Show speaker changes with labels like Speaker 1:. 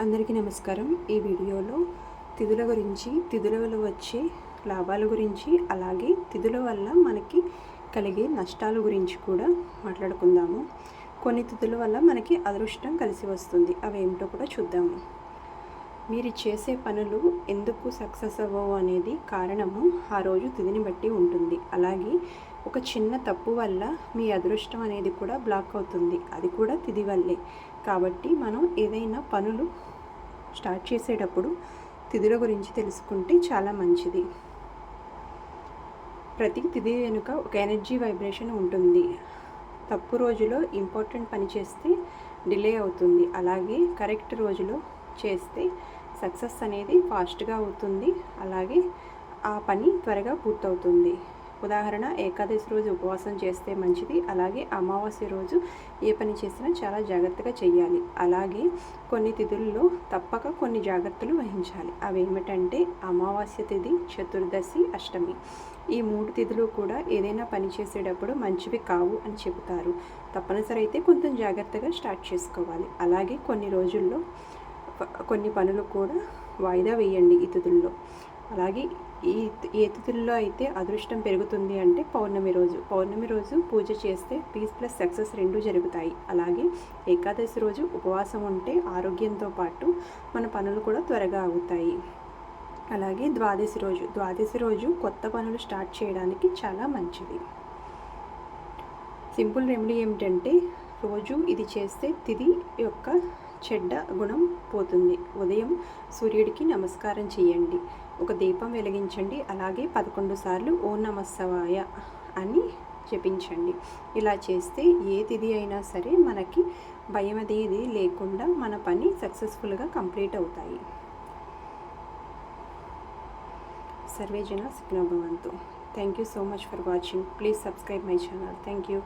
Speaker 1: అందరికీ నమస్కారం. ఈ వీడియోలో తిథుల గురించి, తిథుల వల్ల వచ్చే లాభాల గురించి, అలాగే తిథుల వల్ల మనకి కలిగే నష్టాల గురించి కూడా మాట్లాడుకుందాము. కొన్ని తిథుల వల్ల మనకి అదృష్టం కలిసి వస్తుంది. అవేమిటో కూడా చూద్దాము. మీరు చేసే పనులు ఎందుకు సక్సెస్ అవ్వవు అనేది కారణము ఆ రోజు తిథిని బట్టి ఉంటుంది. అలాగే ఒక చిన్న తప్పు వల్ల మీ అదృష్టం అనేది కూడా బ్లాక్ అవుతుంది. అది కూడా తిథి వల్లే. కాబట్టి మనం ఏదైనా పనులు స్టార్ట్ చేసేటప్పుడు తిథుల గురించి తెలుసుకుంటే చాలా మంచిది. ప్రతి తిథి వెనుక ఒక ఎనర్జీ వైబ్రేషన్ ఉంటుంది. తప్పు రోజులో ఇంపార్టెంట్ పని చేస్తే డిలే అవుతుంది. అలాగే కరెక్ట్ రోజులో చేస్తే సక్సెస్ అనేది ఫాస్ట్గా అవుతుంది. అలాగే ఆ పని త్వరగా పూర్తవుతుంది. ఉదాహరణ, ఏకాదశి రోజు ఉపవాసం చేస్తే మంచిది. అలాగే అమావాస్య రోజు ఏ పని చేసినా చాలా జాగ్రత్తగా చేయాలి. అలాగే కొన్ని తిథుల్లో తప్పక కొన్ని జాగ్రత్తలు వహించాలి. అవి ఏమిటంటే అమావాస్య తిథి, చతుర్దశి, అష్టమి. ఈ 3 తిథులు కూడా ఏదైనా పని చేసేటప్పుడు మంచివి కావు అని చెబుతారు. తప్పనిసరి అయితే కొంచెం జాగ్రత్తగా స్టార్ట్ చేసుకోవాలి. అలాగే కొన్ని రోజుల్లో కొన్ని పనులు కూడా వాయిదా వేయండి ఈ తిథుల్లో. అలాగే ఏ తిథుల్లో అయితే అదృష్టం పెరుగుతుంది అంటే పౌర్ణమి రోజు పూజ చేస్తే పీస్ ప్లస్ సక్సెస్ 2 జరుగుతాయి. అలాగే ఏకాదశి రోజు ఉపవాసం ఉంటే ఆరోగ్యంతో పాటు మన పనులు కూడా త్వరగా అవుతాయి. అలాగే ద్వాదశి రోజు కొత్త పనులు స్టార్ట్ చేయడానికి చాలా మంచిది. సింపుల్ రెమెడీ ఏమిటంటే రోజు ఇది చేస్తే తిథి యొక్క చెడ్డ గుణం పోతుంది. ఉదయం సూర్యుడికి నమస్కారం చేయండి. ఒక దీపం వెలిగించండి. అలాగే 11 సార్లు ఓం నమః శివాయ అని జపించండి. ఇలా చేస్తే ఏ తిథి అయినా సరే మనకి భయం అనేది లేకుండా మన పని సక్సెస్ఫుల్గా కంప్లీట్ అవుతాయి. సర్వే జన సుఖినో భవంతు. Thank you so much for watching. Please subscribe my channel. Thank you.